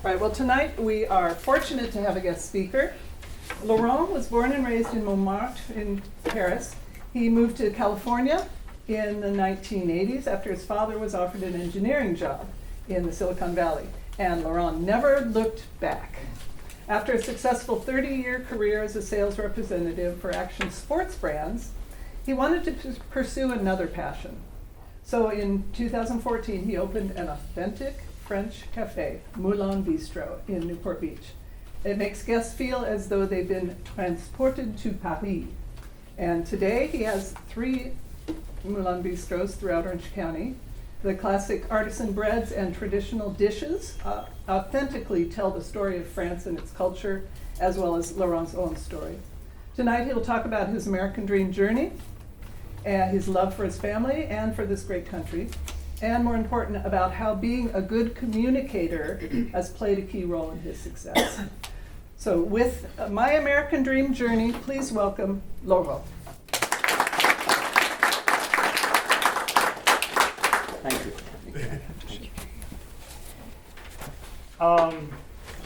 Right, well, tonight we are fortunate to have a guest speaker. Laurent was born and raised in Montmartre in Paris. He moved to California in the 1980s after his father was offered an engineering job in the Silicon Valley. And Laurent never looked back. After a successful 30-year career as a sales representative for action sports brands, he wanted to pursue another passion. So in 2014, he opened an authentic French cafe, Moulin Bistro, in Newport Beach. It makes guests feel as though they've been transported to Paris. And today he has 3 Moulin Bistros throughout Orange County. The classic artisan breads and traditional dishes authentically tell the story of France and its culture, as well as Laurent's own story. Tonight he'll talk about his American dream journey, and his love for his family and for this great country, and more important, about how being a good communicator has played a key role in his success. So with My American Dream Journey, please welcome Laurent. Thank you.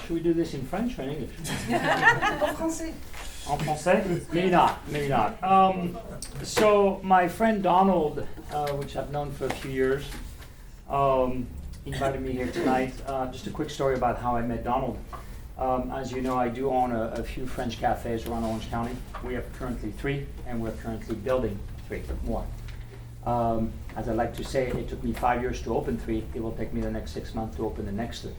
Should we do this in French or in English? En français. En français? Maybe not. So my friend Donald, which I've known for a few years, invited me here tonight. Just a quick story about how I met Donald. As you know, I do own a few French cafes around Orange County. We have currently 3, and we're currently building 3 more. As I like to say, it took me 5 years to open 3. It will take me the next 6 months to open the next 3.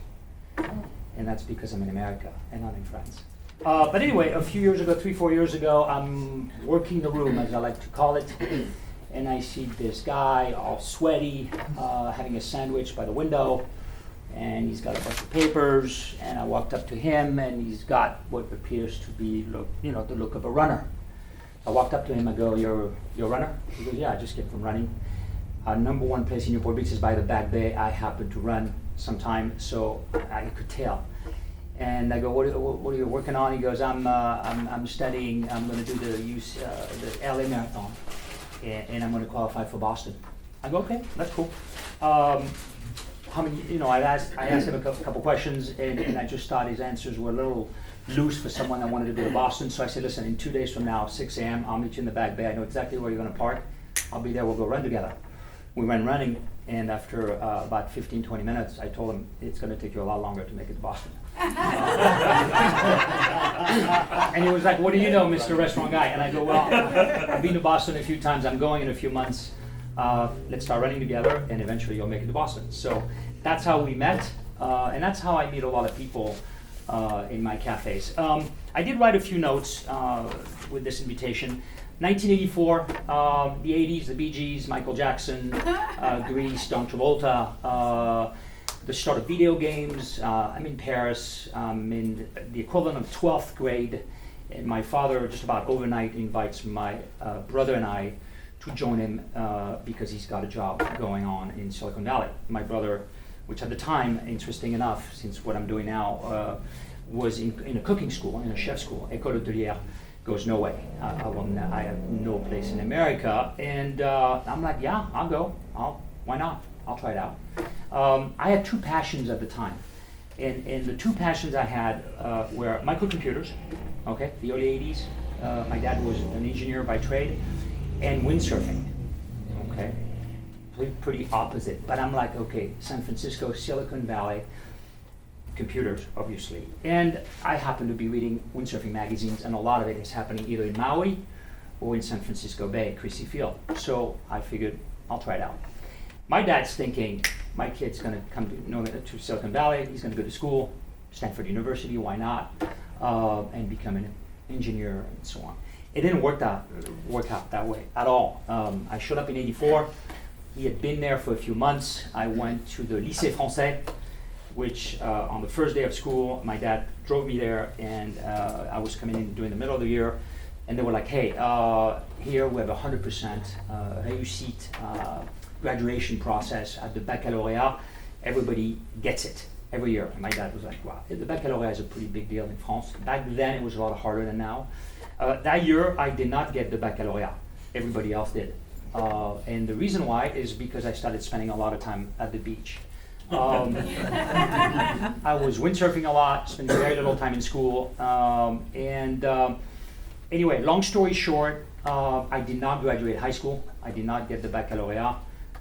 And that's because I'm in America and not in France. But anyway, a few years ago, 3-4 years ago, I'm working the room, as I like to call it, and I see this guy all sweaty, having a sandwich by the window, and he's got a bunch of papers, and I walked up to him, and he's got what appears to be the look of a runner. I walked up to him, I go, you're a runner? He goes, yeah, I just came from running. Our number 1 place in Newport Beach is by the Back Bay. I happen to run sometime, so I could tell. And I go, what are you working on? He goes, I'm studying. I'm going to do the LA Marathon, and I'm going to qualify for Boston. I go, okay, that's cool. How many? I asked him a couple questions, and I just thought his answers were a little loose for someone that wanted to go to Boston. So I said, listen, in 2 days from now, 6 a.m., I'll meet you in the Back Bay. I know exactly where you're going to park. I'll be there. We'll go run together. We went running, and after about 15, 20 minutes, I told him it's going to take you a lot longer to make it to Boston. And he was like, what do you know, Mr. Restaurant Guy? And I go, well, I've been to Boston a few times. I'm going in a few months. Let's start running together, and eventually you'll make it to Boston. So that's how we met, and that's how I meet a lot of people in my cafes. I did write a few notes with this invitation. 1984, the 80s, the Bee Gees, Michael Jackson, Grease, John Travolta, the start of video games. I'm in Paris. I'm in the equivalent of 12th grade, and my father just about overnight invites my brother and I to join him because he's got a job going on in Silicon Valley. My brother, which at the time, interesting enough, since what I'm doing now, was in a cooking school, in a chef school, École Hôtelière. Goes, no way. I have no place in America. And I'm like, yeah, I'll go. Why not? I'll try it out. I had 2 passions at the time. And the 2 passions I had were microcomputers, okay, the early 80s. My dad was an engineer by trade, and windsurfing, okay. Pretty opposite. But I'm like, okay, San Francisco, Silicon Valley, computers, obviously. And I happen to be reading windsurfing magazines, and a lot of it is happening either in Maui or in San Francisco Bay, Crissy Field. So I figured I'll try it out. My dad's thinking, my kid's going to come to Silicon Valley, he's going to go to school, Stanford University, why not, and become an engineer and so on. It didn't work out that way at all. I showed up in '84. He had been there for a few months. I went to the Lycée Français, which on the first day of school, my dad drove me there, and I was coming in during the middle of the year, and they were like, hey, here we have 100% réussite graduation process at the baccalaureate. Everybody gets it every year. And my dad was like, wow, the baccalaureate is a pretty big deal in France. Back then, it was a lot harder than now. That year, I did not get the baccalaureate. Everybody else did. And the reason why is because I started spending a lot of time at the beach. I was windsurfing a lot, spent very little time in school, anyway, long story short, I did not graduate high school. I did not get the baccalaureate.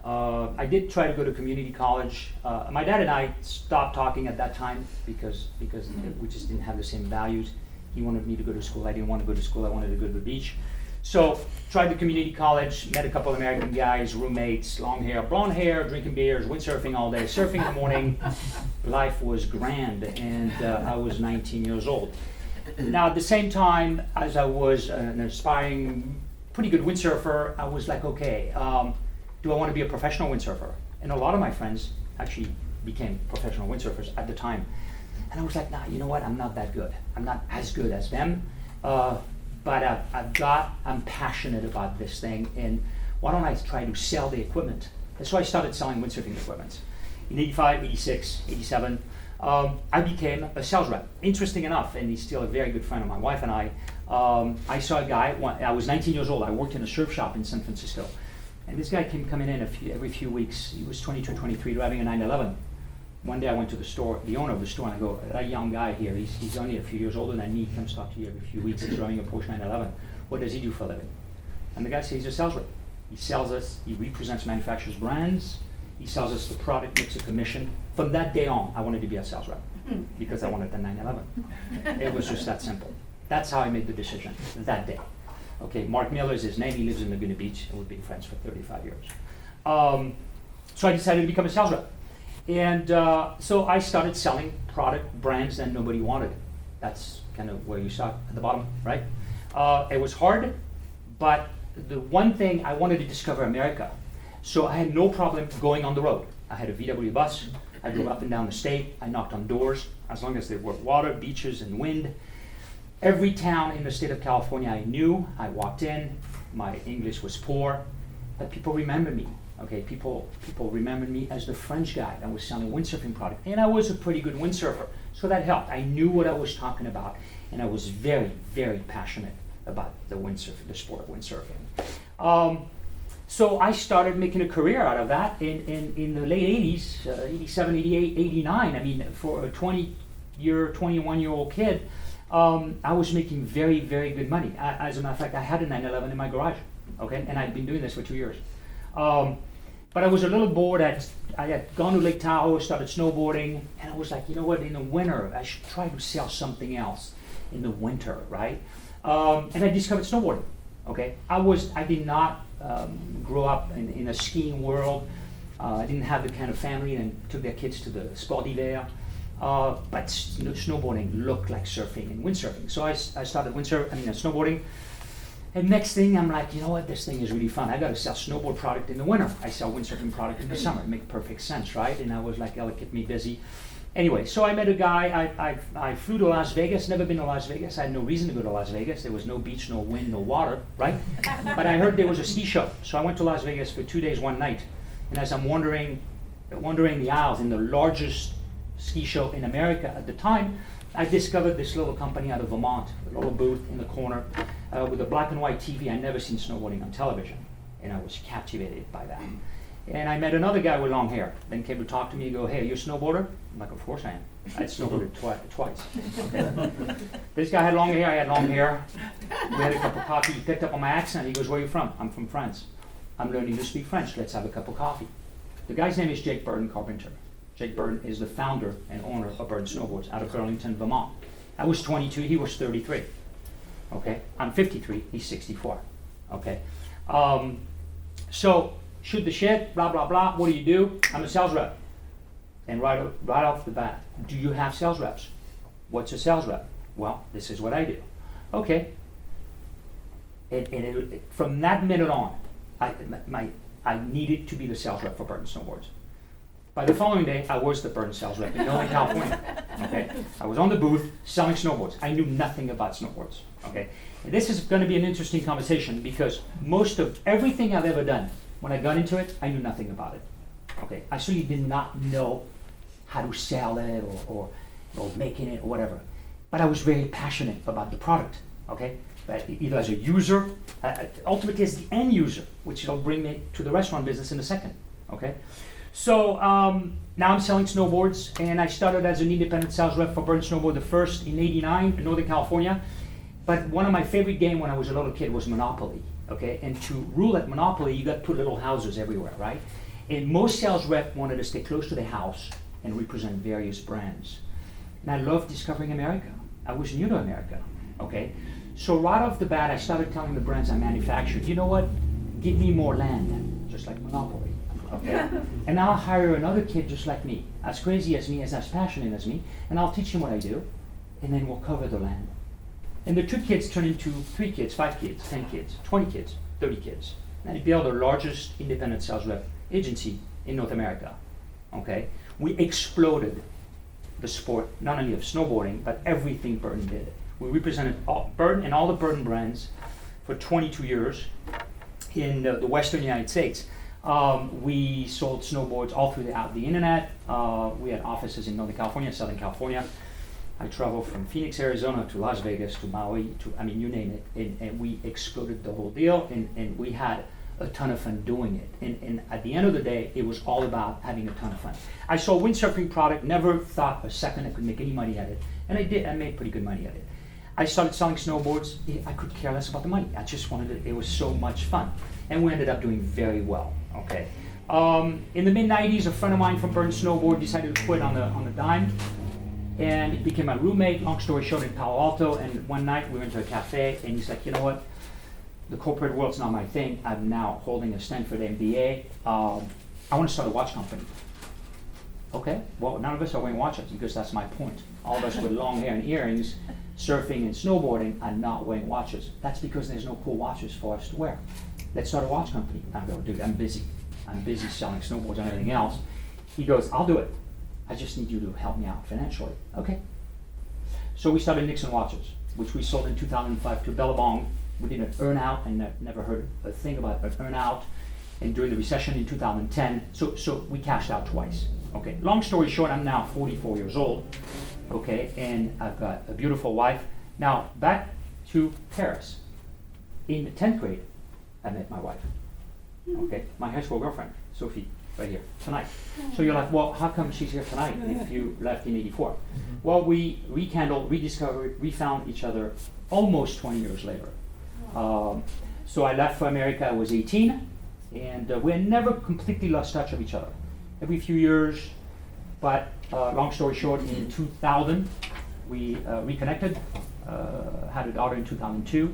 I did try to go to community college. My dad and I stopped talking at that time because we just didn't have the same values. He wanted me to go to school. I didn't want to go to school. I wanted to go to the beach. So tried the community college, met a couple of American guys, roommates, long hair, blonde hair, drinking beers, windsurfing all day, surfing in the morning. Life was grand, and I was 19 years old. Now at the same time, as I was an aspiring, pretty good windsurfer, I was like, okay, do I want to be a professional windsurfer? And a lot of my friends actually became professional windsurfers at the time. And I was like, nah, you know what, I'm not that good. I'm not as good as them. But I'm passionate about this thing, and why don't I try to sell the equipment? That's why I started selling windsurfing equipment. In 85, 86, 87, I became a sales rep. Interesting enough, and he's still a very good friend of my wife and I saw a guy, I was 19 years old, I worked in a surf shop in San Francisco, and this guy came coming in every few weeks. He was 22, 23, driving a 911. One day I went to the store, the owner of the store, and I go, that young guy here, he's only a few years older than me, he comes talk to you every few weeks, he's driving a Porsche 911. What does he do for a living? And the guy says he's a sales rep. He sells us, he represents manufacturers' brands, he sells us the product, makes a commission. From that day on, I wanted to be a sales rep because I wanted the 911. It was just that simple. That's how I made the decision that day. Okay, Mark Miller is his name, he lives in Laguna Beach, and we've been friends for 35 years. So I decided to become a sales rep. And so I started selling product brands that nobody wanted. That's kind of where you start at the bottom, right? It was hard, but the one thing I wanted to discover America. So I had no problem going on the road. I had a VW bus. I drove up and down the state. I knocked on doors, as long as there were water, beaches, and wind. Every town in the state of California I knew. I walked in. My English was poor, but people remembered me. Okay, people remembered me as the French guy that was selling windsurfing product, and I was a pretty good windsurfer, so that helped. I knew what I was talking about, and I was very, very passionate about the windsurfing, the sport of windsurfing. So I started making a career out of that in the late 80s, 87, 88, 89. I mean, for a 21-year-old kid, I was making very, very good money. As a matter of fact, I had a 911 in my garage, okay, and I'd been doing this for 2 years. But I was a little bored. I had gone to Lake Tahoe, started snowboarding, and I was like, you know what, in the winter, I should try to sell something else in the winter, right? And I discovered snowboarding, okay? I did not grow up in a skiing world. I didn't have the kind of family and took their kids to the sport d'hiver. But snowboarding looked like surfing and windsurfing. So I started snowboarding. And next thing, I'm like, you know what, this thing is really fun. I got to sell snowboard product in the winter. I sell windsurfing product in the summer. It makes perfect sense, right? And I was like, oh, it kept me busy. Anyway, so I met a guy. I flew to Las Vegas. Never been to Las Vegas. I had no reason to go to Las Vegas. There was no beach, no wind, no water, right? But I heard there was a ski show. So I went to Las Vegas for 2 days, 1 night. And as I'm wandering the aisles in the largest ski show in America at the time, I discovered this little company out of Vermont, a little booth in the corner with a black and white TV. I'd never seen snowboarding on television, and I was captivated by that. And I met another guy with long hair. Then came to talk to me and go, hey, are you a snowboarder? I'm like, of course I am. I'd snowboarded twice. Okay. This guy had long hair, I had long hair. We had a cup of coffee. He picked up on my accent. He goes, where are you from? I'm from France. I'm learning to speak French. Let's have a cup of coffee. The guy's name is Jake Burton Carpenter. Jake Burton is the founder and owner of Burton Snowboards out of Burlington, Vermont. I was 22, he was 33. Okay, I'm 53, he's 64. Okay, so shoot the shit, blah, blah, blah. What do? I'm a sales rep. And right off the bat, do you have sales reps? What's a sales rep? Well, this is what I do. Okay. From that minute on, I needed to be the sales rep for Burton Snowboards. By the following day, I was the Burton sales rep in Moulin, California. Okay, I was on the booth selling snowboards. I knew nothing about snowboards. Okay, and this is going to be an interesting conversation because most of everything I've ever done, when I got into it, I knew nothing about it. Okay, I certainly did not know how to sell it or making it or whatever. But I was very passionate about the product. Okay, but either as a user, ultimately as the end user, which will bring me to the restaurant business in a second. Okay. So now I'm selling snowboards, and I started as an independent sales rep for Burn Snowboard, the first in '89 in Northern California. But one of my favorite games when I was a little kid was Monopoly. Okay, and to rule at Monopoly, you got to put little houses everywhere, right? And most sales rep wanted to stay close to the house and represent various brands. And I loved discovering America. I was new to America. Okay, so right off the bat, I started telling the brands I manufactured, you know what? Give me more land, just like Monopoly. Okay, and I'll hire another kid just like me, as crazy as me, as passionate as me, and I'll teach him what I do, and then we'll cover the land. And the 2 kids turn into 3 kids, 5 kids, 10 kids, 20 kids, 30 kids. And we built the largest independent sales rep agency in North America. Okay, we exploded the sport, not only of snowboarding, but everything Burton did. We represented Burton and all the Burton brands for 22 years in the Western United States. We sold snowboards all through the internet. We had offices in Northern California, Southern California. I traveled from Phoenix, Arizona to Las Vegas to Maui, you name it. And we exploded the whole deal, and we had a ton of fun doing it. And at the end of the day, it was all about having a ton of fun. I sold windsurfing product, never thought a second I could make any money at it. And I did, I made pretty good money at it. I started selling snowboards. I could care less about the money. I just wanted it. It was so much fun. And we ended up doing very well, okay? In the mid-90s, a friend of mine from Burn Snowboard decided to quit on the dime. And he became my roommate, long story short, in Palo Alto. And one night we went to a cafe, and he's like, you know what? The corporate world's not my thing. I'm now holding a Stanford MBA. I want to start a watch company. Okay, well, none of us are wearing watches because that's my point. All of us with long hair and earrings, surfing and snowboarding are not wearing watches. That's because there's no cool watches for us to wear. Let's start a watch company. I go, dude, I'm busy. I'm busy selling snowboards and everything else. He goes, I'll do it. I just need you to help me out financially. Okay. So we started Nixon Watches, which we sold in 2005 to Billabong. We did an earn out, and never heard a thing about an earn out. And during the recession in 2010, so we cashed out twice. Okay. Long story short, I'm now 44 years old. Okay, and I've got a beautiful wife. Now back to Paris. In the 10th grade, I met my wife. Okay, my high school girlfriend, Sophie, right here tonight. So you're like, well, how come she's here tonight if you left in '84? Well, we rekindled, rediscovered, refound each other almost 20 years later. So I left for America. I was 18, and we had never completely lost touch of each other. Every few years, but long story short, in 2000, we reconnected, had a daughter in 2002,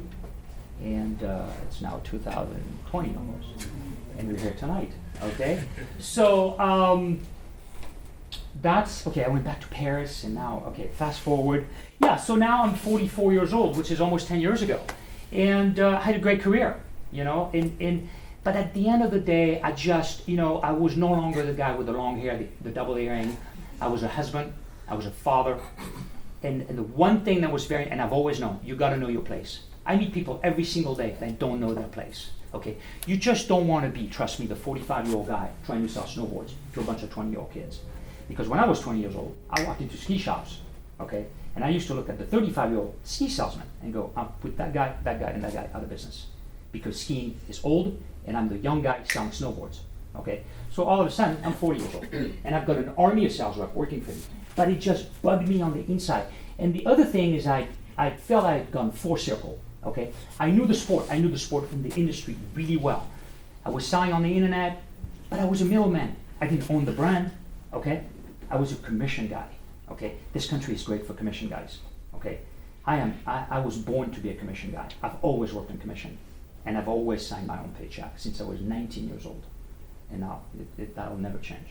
and it's now 2020 almost, and we're here tonight, okay? So that's, okay, I went back to Paris, and now, okay, fast forward. Yeah, so now I'm 44 years old, which is almost 10 years ago, and I had a great career, you know, but at the end of the day, I just, you know, I was no longer the guy with the long hair, the double earring. I was a husband, I was a father, and the one thing that was and I've always known, you gotta know your place. I meet people every single day that don't know their place, okay? You just don't wanna be, trust me, the 45-year-old guy trying to sell snowboards to a bunch of 20-year-old kids. Because when I was 20 years old, I walked into ski shops, okay? And I used to look at the 35-year-old ski salesman and go, I'll put that guy, and that guy out of business. Because skiing is old, and I'm the young guy selling snowboards, okay? So all of a sudden, I'm 40 years old, and I've got an army of sales rep working for me. But it just bugged me on the inside. And the other thing is I felt I had gone full circle, okay? I knew the sport from the industry really well. I was selling on the internet, but I was a middleman. I didn't own the brand, okay? I was a commission guy, okay? This country is great for commission guys, okay? I was born to be a commission guy. I've always worked in commission, and I've always signed my own paycheck since I was 19 years old. And now that'll never change.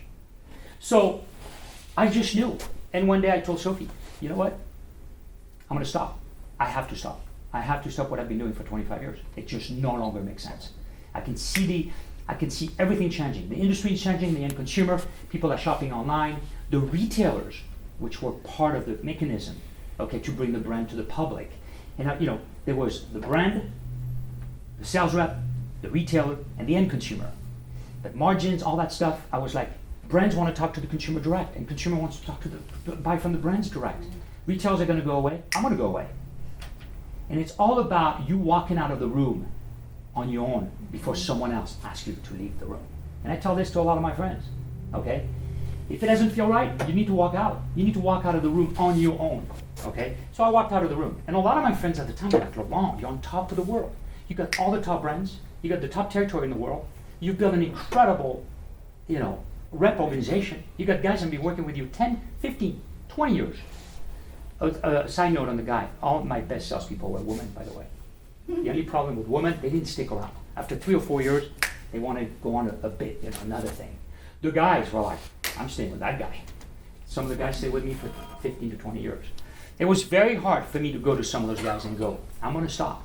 So I just knew. And one day I told Sophie, you know what? I'm gonna stop. I have to stop. I have to stop what I've been doing for 25 years. It just no longer makes sense. I can see everything changing. The industry is changing, the end consumer, people are shopping online, the retailers, which were part of the mechanism, okay, to bring the brand to the public. And you know, there was the brand, the sales rep, the retailer, and the end consumer. But margins, all that stuff, I was like, brands want to talk to the consumer direct, and consumer wants to talk to buy from the brands direct. Retailers are going to go away. I'm going to go away. And it's all about you walking out of the room on your own before someone else asks you to leave the room. And I tell this to a lot of my friends. okay? If it doesn't feel right, you need to walk out. You need to walk out of the room on your own, okay? So I walked out of the room, and a lot of my friends at the time were like, Laurent, you're on top of the world. You got all the top brands, you got the top territory in the world, you've built an incredible, rep organization. You got guys that have been working with you 10, 15, 20 years. A side note on the guy, all my best salespeople were women, by the way. The only problem with women, they didn't stick around. After 3 or 4 years, they wanted to go on a bit, another thing. The guys were like, I'm staying with that guy. Some of the guys stayed with me for 15 to 20 years. It was very hard for me to go to some of those guys and go, I'm going to stop.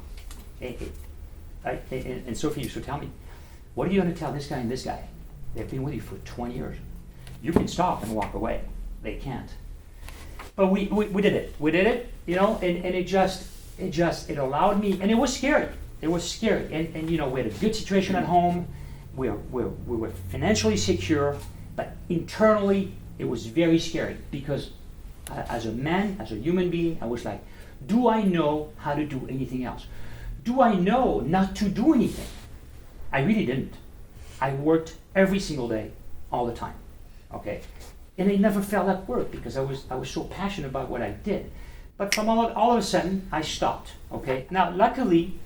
And Sophie used to tell me, what are you going to tell this guy and this guy? They've been with you for 20 years. You can stop and walk away. They can't. But we did it. We did it, and it allowed me, and it was scary. It was scary. And we had a good situation at home. We were financially secure, but internally it was very scary because as a man, as a human being, I was like, do I know how to do anything else? Do I know not to do anything? I really didn't. I worked every single day, all the time, okay? And I never felt at work because I was so passionate about what I did. But from all of a sudden, I stopped, okay? Now, luckily,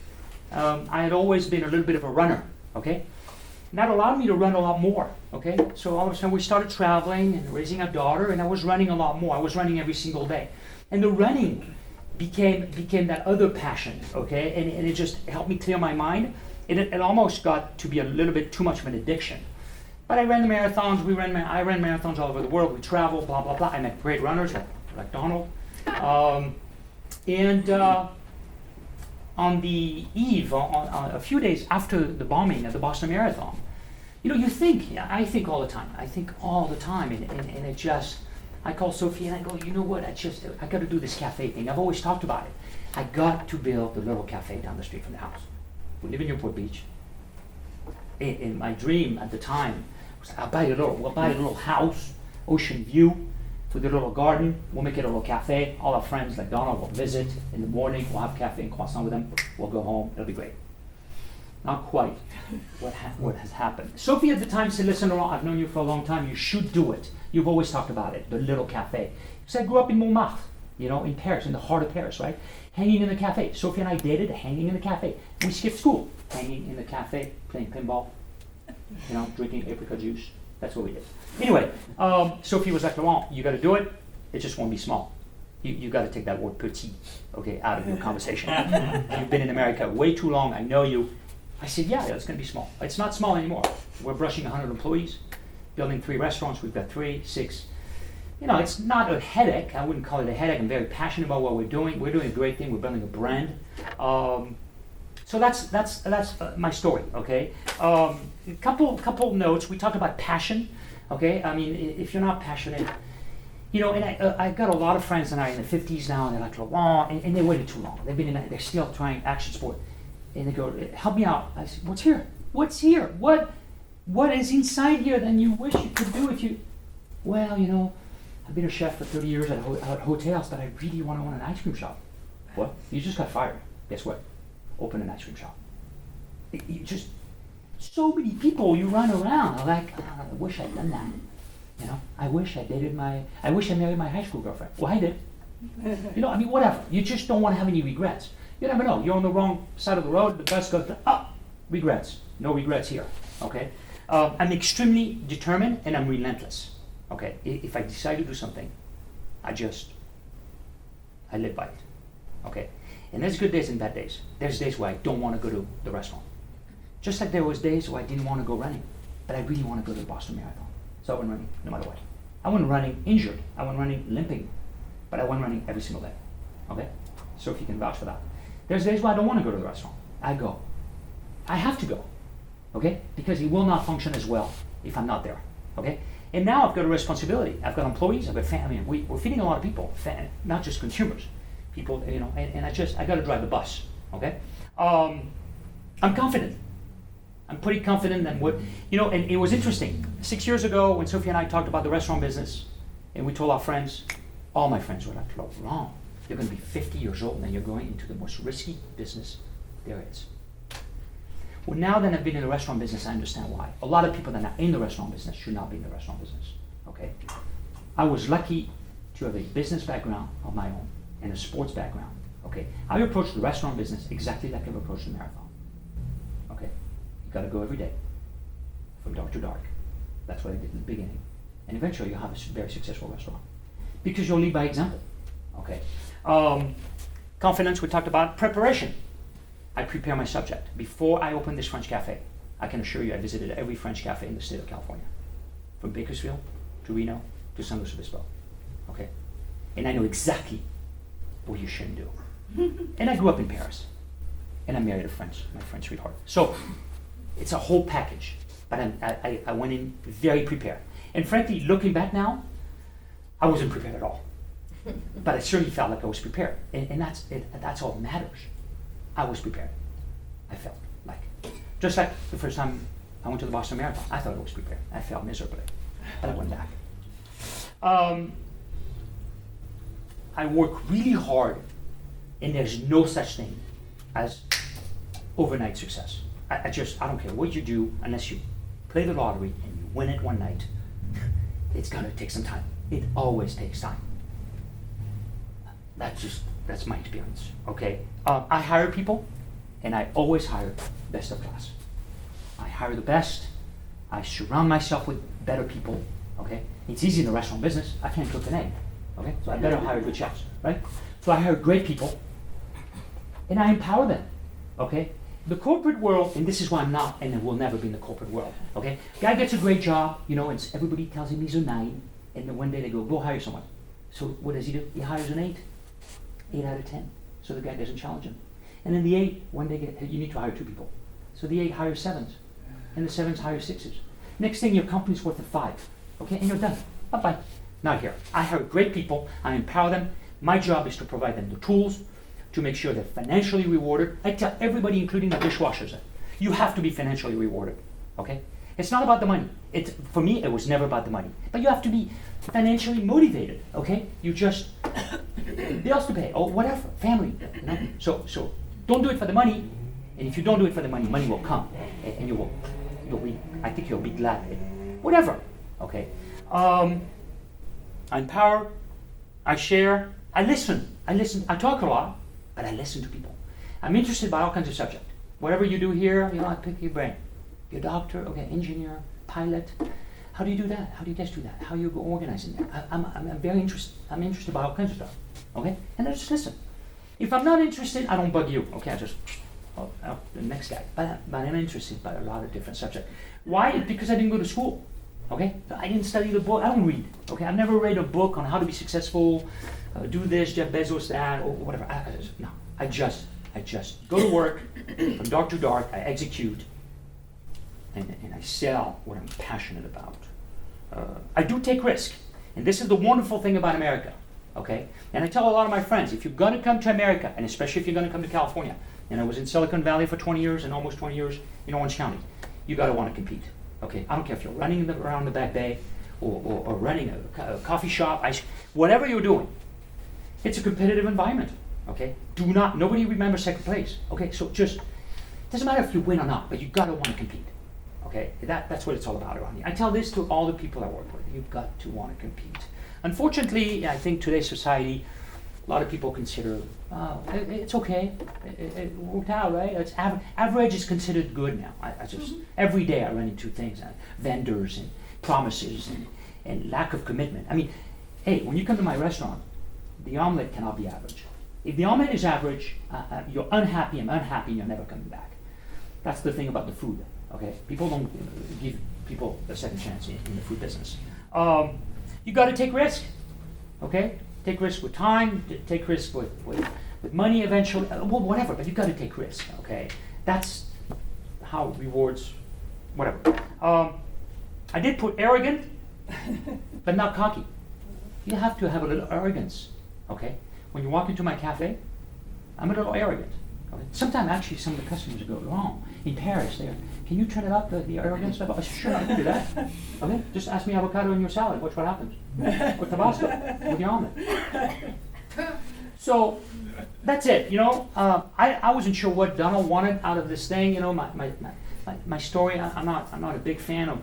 I had always been a little bit of a runner, okay? And that allowed me to run a lot more, okay? So all of a sudden, we started traveling and raising a daughter, and I was running a lot more. I was running every single day. And the running became that other passion, okay? And it just helped me clear my mind. It almost got to be a little bit too much of an addiction. But I ran the marathons, I ran marathons all over the world, we traveled, blah, blah, blah. I met great runners like Donald. On the eve, on a few days after the bombing at the Boston Marathon, I think all the time, and it just, I call Sophie and I go, you know what, I got to do this cafe thing. I've always talked about it. I got to build the little cafe down the street from the house. We live in Newport Beach. In my dream at the time was we'll buy a little house, ocean view, with a little garden. We'll make it a little cafe. All our friends like Donald will visit in the morning. We'll have cafe and croissant with them. We'll go home. It'll be great. Not quite what has happened. Sophie at the time said, listen, Laurent, I've known you for a long time. You should do it. You've always talked about it, the little cafe. Because I grew up in Montmartre, in Paris, in the heart of Paris, right? Hanging in the cafe. Sophie and I dated hanging in the cafe. We skipped school, hanging in the cafe, playing pinball, drinking apricot juice. That's what we did. Anyway, Sophie was like, Laurent, you got to do it. It just won't be small. You got to take that word petit, okay, out of your conversation. You've been in America way too long. I know you. I said, yeah, it's going to be small. It's not small anymore. We're brushing 100 employees, building 3 restaurants. We've got 3, 6. It's not a headache. I wouldn't call it a headache. I'm very passionate about what we're doing. We're doing a great thing. We're building a brand. So that's my story, okay? A couple notes. We talked about passion, okay? I mean, if you're not passionate, and I've got a lot of friends that are in the 50s now, and they're like, Laurent, and they waited too long. They're still trying action sport. And they go, help me out. I said, what's here? What's here? What is inside here that you wish you could do if you, well, I've been a chef for 30 years at hotels, but I really want to own an ice cream shop. What? You just got fired. Guess what? Open an ice cream shop. You just, so many people you run around are like, I wish I'd done that. I wish I married my high school girlfriend. Well, I did. Whatever. You just don't want to have any regrets. You never know. You're on the wrong side of the road. The bus goes, regrets. No regrets here. Okay. I'm extremely determined and I'm relentless. Okay. If I decide to do something, I live by it. Okay. And there's good days and bad days. There's days where I don't want to go to the restaurant. Just like there was days where I didn't want to go running, but I really want to go to the Boston Marathon. So I went running no matter what. I went running injured. I went running limping, but I went running every single day. Okay? So if you can vouch for that. There's days where I don't want to go to the restaurant. I go. I have to go. Okay? Because it will not function as well if I'm not there. Okay? And now I've got a responsibility. I've got employees, I've got family. We're feeding a lot of people, not just consumers. People, and I got to drive the bus. Okay? I'm confident. I'm pretty confident and and it was interesting. 6 years ago when Sophie and I talked about the restaurant business and we told our friends, all my friends were like, Laurent, you're going to be 50 years old and you're going into the most risky business there is. Well, now that I've been in the restaurant business, I understand why. A lot of people that are in the restaurant business should not be in the restaurant business, okay? I was lucky to have a business background of my own and a sports background, okay? I approached the restaurant business exactly like I've approached the marathon, okay? You gotta go every day, from dark to dark. That's what I did in the beginning. And eventually you'll have a very successful restaurant. Because you'll lead by example, okay? Confidence, we talked about. Preparation. I prepare my subject. Before I open this French cafe, I can assure you I visited every French cafe in the state of California. From Bakersfield to Reno to San Luis Obispo, okay? And I know exactly what you shouldn't do. And I grew up in Paris. And I married my French sweetheart. So it's a whole package. But I went in very prepared. And frankly, looking back now, I wasn't prepared at all. But I certainly felt like I was prepared. And that's all that matters. I was prepared. I felt like. Just like the first time I went to the Boston Marathon, I thought I was prepared. I failed miserably. But I went back. I work really hard, and there's no such thing as overnight success. I don't care what you do, unless you play the lottery and you win it one night. It's gonna take some time. It always takes time. That's my experience, okay? I hire people, and I always hire best of class. I hire the best. I surround myself with better people, okay? It's easy in the restaurant business. I can't cook an egg, okay? So I better hire good chefs, right? So I hire great people, and I empower them, okay? The corporate world, and this is why I'm not, and will never be in the corporate world, okay? Guy gets a great job, and everybody tells him he's a 9, and then one day they go hire someone. So what does he do? He hires an 8 out of 10. So the guy doesn't challenge him. And then the 8, one day, you need to hire 2 people. So the 8 hires 7s, and the 7s hire 6s. Next thing, your company's worth a 5, okay? And you're done. Bye-bye. Not here. I hire great people. I empower them. My job is to provide them the tools to make sure they're financially rewarded. I tell everybody, including the dishwashers, you have to be financially rewarded, okay? It's not about the money. For me, it was never about the money. But you have to be financially motivated, okay? You just, bills to pay, or whatever, family, So don't do it for the money, and if you don't do it for the money, money will come, and I think you'll be glad of it. Whatever, okay? I empower, I share, I listen, I talk a lot, but I listen to people. I'm interested by all kinds of subjects. Whatever you do here, I pick your brain. You're a doctor, okay, engineer, pilot. How do you do that? How do you guys do that? How you go organizing there? I'm very interested. I'm interested by all kinds of stuff, okay? And I just listen. If I'm not interested, I don't bug you, okay? I just, the next guy. But I'm interested by a lot of different subjects. Why? Because I didn't go to school, okay? I didn't study the book. I don't read, okay? I've never read a book on how to be successful, do this, Jeff Bezos that, or whatever. I just go to work from dark to dark. I execute. And I sell what I'm passionate about. I do take risk. And this is the wonderful thing about America, okay? And I tell a lot of my friends, if you're gonna come to America, and especially if you're gonna come to California, and I was in Silicon Valley for 20 years and almost 20 years in Orange County, you gotta wanna compete, okay? I don't care if you're running around the Back Bay or running a coffee shop, whatever you're doing, it's a competitive environment, okay? Nobody remembers second place, okay? So just, doesn't matter if you win or not, but you gotta wanna compete. Okay, that's what it's all about around here. I tell this to all the people I work with. You've got to want to compete. Unfortunately, I think today's society, a lot of people consider, it's okay. It worked out, right? It's average is considered good now. Every day I run into things, vendors and promises and lack of commitment. I mean, hey, when you come to my restaurant, the omelet cannot be average. If the omelet is average, you're unhappy, I'm unhappy, and you're never coming back. That's the thing about the food. Okay, people don't give people a second chance in the food business. You got to take risk. Okay, take risk with time. Take risk with money eventually. Well, whatever. But you got to take risk. Okay, that's how rewards. Whatever. I did put arrogant, but not cocky. You have to have a little arrogance. Okay, when you walk into my cafe, I'm a little arrogant. Okay? Sometimes actually some of the customers go, Laurent, in Paris, can you turn it up, the arrogant stuff? Oh, sure, I can do that. Okay, just ask me avocado in your salad. Watch what happens. With Tabasco, with the almond. So, that's it, you know. I wasn't sure what Donald wanted out of this thing, you know. My story. I'm not a big fan of.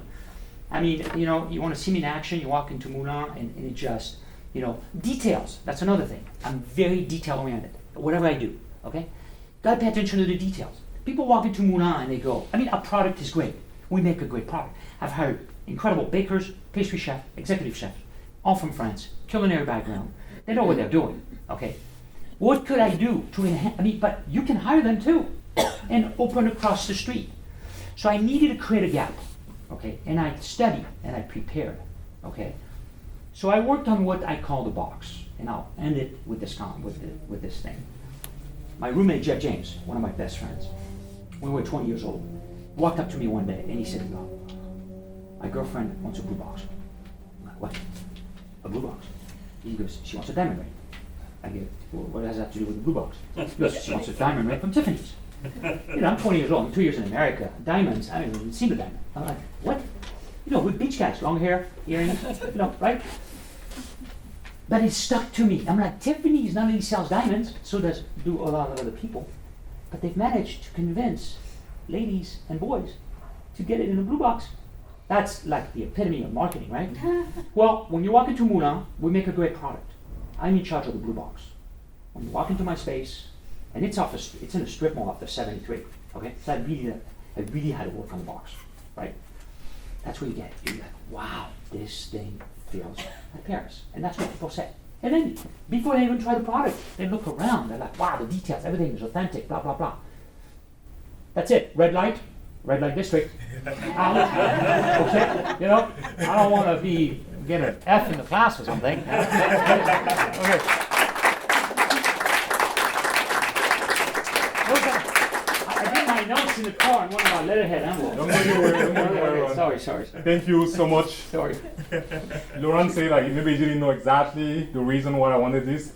I mean, you know, you want to see me in action. You walk into Moulin, and it just, you know, details. That's another thing. I'm very detail oriented. Whatever I do, okay. Gotta pay attention to the details. People walk into Moulin and they go, I mean, our product is great. We make a great product. I've hired incredible bakers, pastry chef, executive chefs, all from France, culinary background. They know what they're doing, okay? What could I do to enhance, I mean, but you can hire them too and open across the street. So I needed to create a gap, okay? And I studied and I prepared, okay? So I worked on what I call the box, and I'll end it with this with this thing. My roommate, Jeff James, one of my best friends, when we were 20 years old, walked up to me one day and he said, my girlfriend wants a blue box. I'm like, what? A blue box? He goes, she wants a diamond ring. I go, well, what does that have to do with the blue box? He goes, she wants a diamond ring from Tiffany's. You know, I'm 20 years old, I'm 2 years in America. Diamonds, I haven't even seen a diamond. I'm like, what? You know, with beach guys, long hair, earrings, you know, right? But it stuck to me. I'm like, Tiffany's not only sells diamonds, so does do a lot of other people, but they've managed to convince ladies and boys to get it in a blue box. That's like the epitome of marketing, right? Well, when you walk into Moulin, we make a great product. I'm in charge of the blue box. When you walk into my space, and it's in a strip mall off the 73, okay? So I really had to work on the box, right? That's what you get. You're like, wow, this thing feels like Paris. And that's what people say. And then, before they even try the product, they look around, they're like, wow, the details, everything is authentic, blah, blah, blah. That's it, red light district. Out. Okay, you know, I don't want to get an F in the class or something. Okay. I did my notes in the car in one of my letterhead envelopes. Don't worry. Sorry. Thank you so much. Sorry. Laurent said like maybe you didn't know exactly the reason why I wanted this.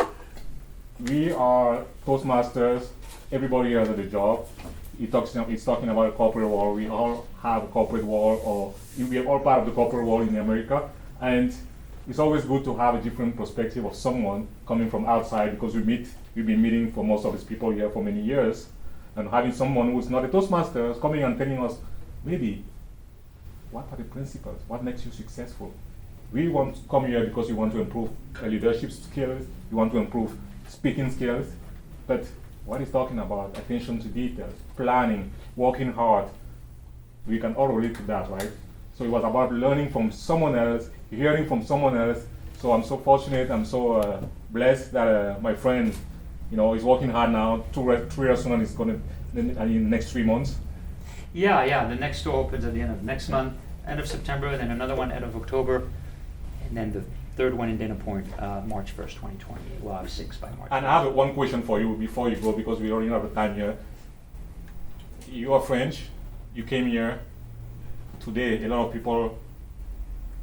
We are Toastmasters. Everybody has a job. He's talking about a corporate world. We all have a corporate world, or we are all part of the corporate world in America. And it's always good to have a different perspective of someone coming from outside, because we've been meeting for most of these people here for many years. And having someone who's not a Toastmaster coming and telling us, maybe, what are the principles? What makes you successful? We want to come here because we want to improve leadership skills, we want to improve speaking skills, but what he's talking about, attention to details, planning, working hard, we can all relate to that, right? So it was about learning from someone else, hearing from someone else. So I'm so fortunate, I'm so blessed that my friend, you know, is working hard now. 3 restaurants is going to in the next 3 months. Yeah. The next store opens at the end of next month, end of September, and then another one end of October, and then the third one in Dana Point, March 1st, 2020. We'll have 6 by March. And I have one question for you before you go, because we already have the time here. You are French. You came here. Today, a lot of people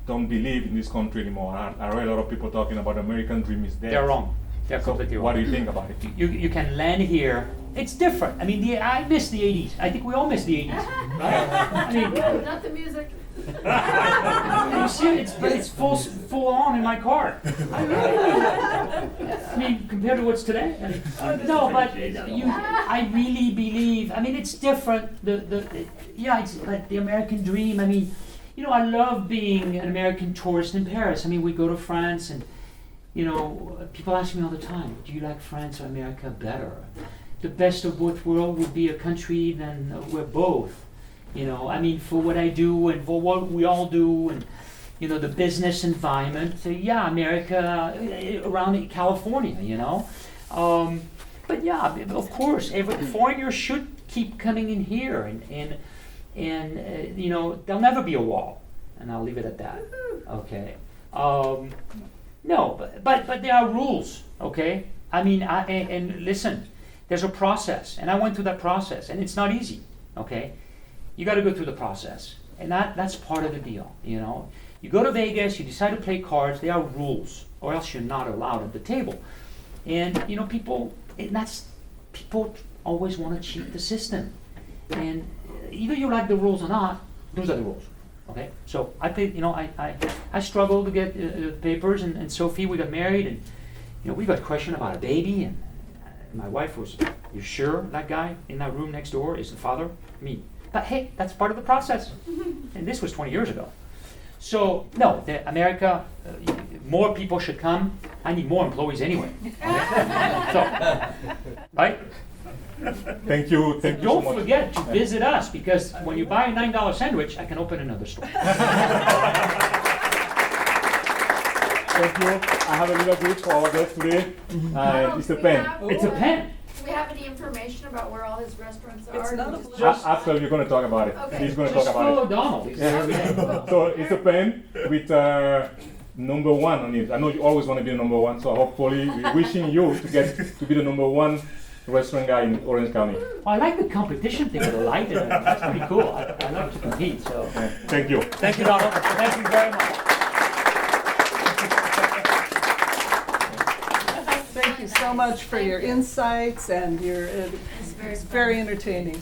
don't believe in this country anymore. I read a lot of people talking about American dream is dead. They're wrong. They're So completely wrong. what do you think about it? You can land here. It's different. I mean, I miss the 80s. I think we all miss the 80s. Right? I mean, Not the music. you see, it's full on in my car. I mean, compared to what's today. No, but I really believe. I mean, it's different. It's like the American dream. I mean, you know, I love being an American tourist in Paris. I mean, we go to France, and you know, people ask me all the time, "Do you like France or America better?" The best of both worlds would be a country then we're both. You know, I mean, for what I do and for what we all do, and you know, the business environment. Yeah, America, around California, you know. But yeah, of course, every foreigner should keep coming in here, and you know, there'll never be a wall, and I'll leave it at that. Okay. No, but there are rules. Okay. I mean, and listen, there's a process, and I went through that process, and it's not easy. Okay. You got to go through the process, and that's part of the deal. You know, you go to Vegas, you decide to play cards. There are rules, or else you're not allowed at the table. And you know, people always want to cheat the system, and either you like the rules or not. Those are the rules. Okay, so I think, you know, I struggled to get papers, and Sophie, we got married, and you know, we got questioned about a baby, and And my wife was, you sure that guy in that room next door is the father? Me. But hey, that's part of the process. And this was 20 years ago. So, no, America, more people should come. I need more employees anyway. So, right? Thank you so Don't much. forget to visit us, because when you buy a $9 sandwich, I can open another store. Thank you. I have a little gift for our guests today. It's a pen. It's a pen. Do we have any information about where all his restaurants are? It's Or not a just- blue- Just- After we're going to talk about it. Okay. He's going to Just talk follow about it. Donald. He's there every day. So it's a pen with number 1 on it. I know you always want to be the number 1, so hopefully we're wishing you to get to be the number 1 restaurant guy in Orange County. I like the competition thing with the light. That's pretty cool. I like to compete. So Thank you. thank you, Donald. Thank you very much. Thank you so much for your insights and your, It's very it's very entertaining.